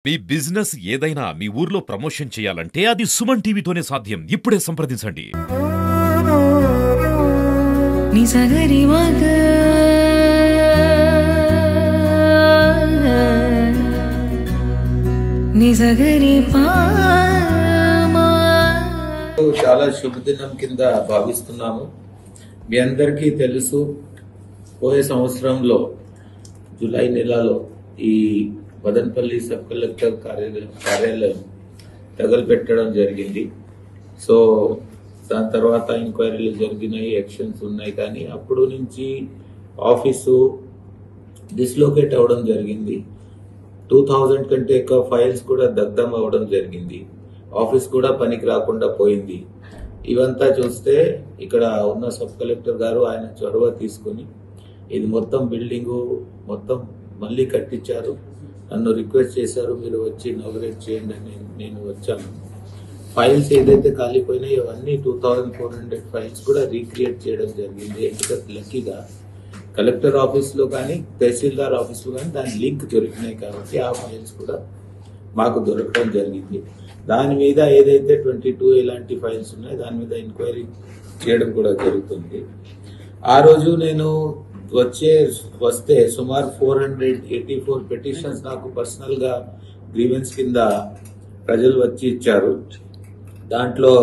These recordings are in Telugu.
మీ బిజినెస్ ఏదైనా మీ ఊర్లో ప్రమోషన్ చేయాలంటే అది సుమన్ టీవీతోనే సాధ్యం. ఇప్పుడే సంప్రదించండి. నిజగరి మగ నిజగరి చాలా శుభదినం కింద భావిస్తున్నాము. మీ అందరికీ తెలుసు, పోయే సంవత్సరంలో జూలై నెలలో ఈ మదనపల్లి సబ్ కలెక్టర్ కార్యాలయం తగలపెట్టడం జరిగింది. సో దాని తర్వాత ఎంక్వైరీలు జరిగినాయి, యాక్షన్స్ ఉన్నాయి. కానీ అప్పుడు నుంచి ఆఫీసు డిస్లోకేట్ అవ్వడం జరిగింది. 2000 కంటే ఎక్కువ ఫైల్స్ కూడా దగ్ధం అవ్వడం జరిగింది. ఆఫీస్ కూడా పనికి రాకుండా పోయింది. ఇవంతా చూస్తే ఇక్కడ ఉన్న సబ్ కలెక్టర్ గారు ఆయన చొరవ తీసుకుని ఇది మొత్తం బిల్డింగు మొత్తం మళ్ళీ కట్టించారు. నన్ను రిక్వెస్ట్ చేశారు, మీరు వచ్చి ఇనాగరేట్ చేయండి అని నేను వచ్చాను. ఫైల్స్ ఏదైతే కాలిపోయినాయో అవన్నీ 2400 ఫైల్స్ కూడా రీక్రియేట్ చేయడం జరిగింది. ఎందుకంటే లక్కీగా కలెక్టర్ ఆఫీస్లో కానీ తహసీల్దార్ ఆఫీస్లో కానీ దాని లింక్ దొరికినాయి కాబట్టి ఆ ఫైల్స్ కూడా మాకు దొరకడం జరిగింది. దాని మీద ఏదైతే 22 ఇలాంటి ఫైల్స్ ఉన్నాయో దాని మీద ఎంక్వైరీ చేయడం కూడా జరుగుతుంది. ఆ రోజు నేను వస్తే సుమారు 484 పిటిషన్స్ నాకు పర్సనల్ గా గ్రీవెన్స్ కింద ప్రజలు వచ్చి ఇచ్చారు. దాంట్లో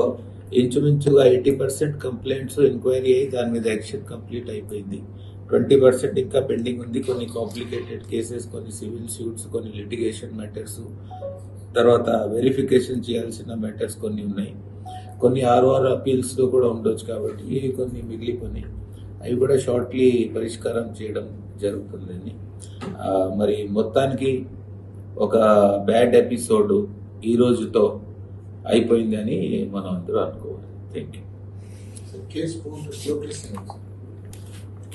ఇంచుమించుగా 80% కంప్లైంట్స్ ఎంక్వైరీ అయ్యి దాని మీద యాక్షన్ కంప్లీట్ అయిపోయింది. 20% ఇంకా పెండింగ్ ఉంది. కొన్ని కాంప్లికేటెడ్ కేసెస్, కొన్ని సివిల్ సూట్స్, కొన్ని లిటిగేషన్ మ్యాటర్స్, తర్వాత వెరిఫికేషన్ చేయాల్సిన మ్యాటర్స్ కొన్ని ఉన్నాయి. కొన్ని ఆర్ఓఆర్ అపీల్స్ లో కూడా ఉండొచ్చు కాబట్టి కొన్ని మిగిలిపోయినాయి. అవి కూడా షార్ట్లీ పరిష్కారం చేయడం జరుగుతుందని. మరి మొత్తానికి ఒక బ్యాడ్ ఎపిసోడ్ ఈ రోజుతో అయిపోయిందని మనం అందరూ అనుకోవాలి. Thank you.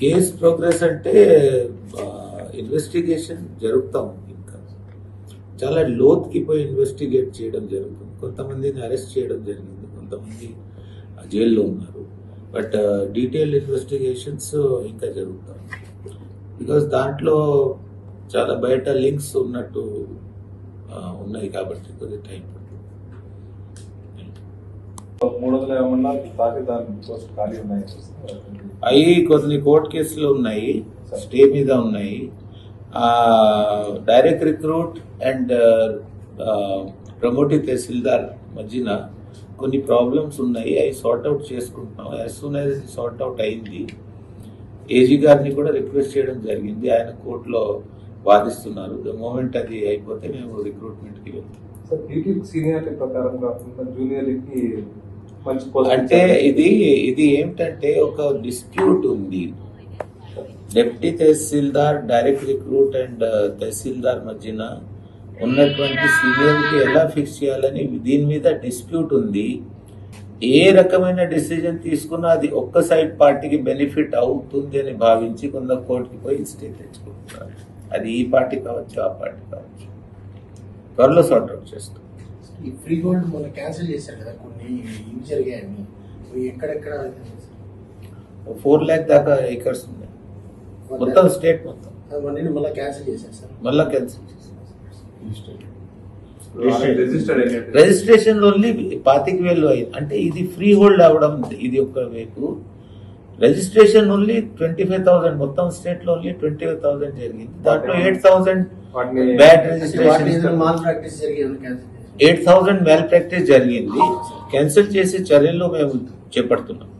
కేస్ ప్రోగ్రెస్ అంటే ఇన్వెస్టిగేషన్ జరుగుతూ ఉంది. ఇంకా చాలా లోతుకి పోయి ఇన్వెస్టిగేట్ చేయడం జరుగుతుంది. కొంతమందిని అరెస్ట్ చేయడం జరిగింది, కొంతమంది జైల్లో ఉన్నారు. బట్ డీటెయిల్ ఇన్వెస్టిగేషన్స్ ఇంకా జరుగుతాయి. బికాస్ దాంట్లో చాలా బయట లింక్స్ ఉన్నట్టు ఉన్నాయి కాబట్టి కొద్దిగా టైం పడుతుంది. అవి కొన్ని కోర్టు కేసులు ఉన్నాయి, స్టే మీద ఉన్నాయి. డైరెక్ట్ రిక్రూట్ అండ్ ప్రమోటివ్ తహసీల్దార్ మధ్యన కొన్ని ప్రాబ్లమ్స్ ఉన్నాయి. అవి సార్ట్ అవుట్ చేసుకుంటున్నాం. As soon as sort out అయింది, ఏజీ గారిని కూడా రిక్వెస్ట్ చేయడం జరిగింది. ఆయన కోర్టులో వాదిస్తున్నారు. ద మూమెంట్ అది అయిపోతే మేము రిక్రూట్మెంట్కి వెళ్తాం. అంటే ఇది ఏమిటంటే ఒక డిస్ప్యూట్ ఉంది. Deputy tahsildar, direct recruit and tahsildar మధ్యన ఉన్నటువంటి సీనియారిటీ ఎలా ఫిక్స్ చేయాలని దీని మీద డిస్ప్యూట్ ఉంది. ఏ రకమైన డిసిజన్ తీసుకున్నా అది ఒక్క సైడ్ పార్టీకి బెనిఫిట్ అవుతుంది అని భావించి కొందరు కోర్టుకి పోయి స్టే తెచ్చుకుంటున్నారు. అది ఈ పార్టీ కావచ్చు, ఆ పార్టీ కావచ్చు. త్వరలో సార్ట్ అవుట్ చేస్తాం. ఈ ఫ్రీ హోల్డ్ మొన్న క్యాన్సిల్ చేశారు కదా, కొన్ని ఇవి జరిగాయని. ఎక్కడెక్కడ 4 lakh దాకా ఏకర్స్ ఉన్నాయి మొత్తం స్టేట్ మొత్తం. మళ్ళీ క్యాన్సిల్ చేశారు సార్. మళ్ళీ క్యాన్సిల్ చేశారు. రిజిస్ట్రేషన్ ఓన్లీ 25,000 అయింది. అంటే ఇది ఫ్రీ హోల్డ్ అవడం ఇది ఒక వైపు. రిజిస్ట్రేషన్ ఓన్లీ 25,000 మొత్తం స్టేట్ లో ఓన్లీ 25,000 జరిగింది. దాంట్లో 8,000 బ్యాడ్ రిజిస్ట్రేషన్, 8,000 మ్యాల్ ప్రాక్టీస్ జరిగింది. క్యాన్సిల్ చేసే చర్యలు మేము చేపడుతున్నాం.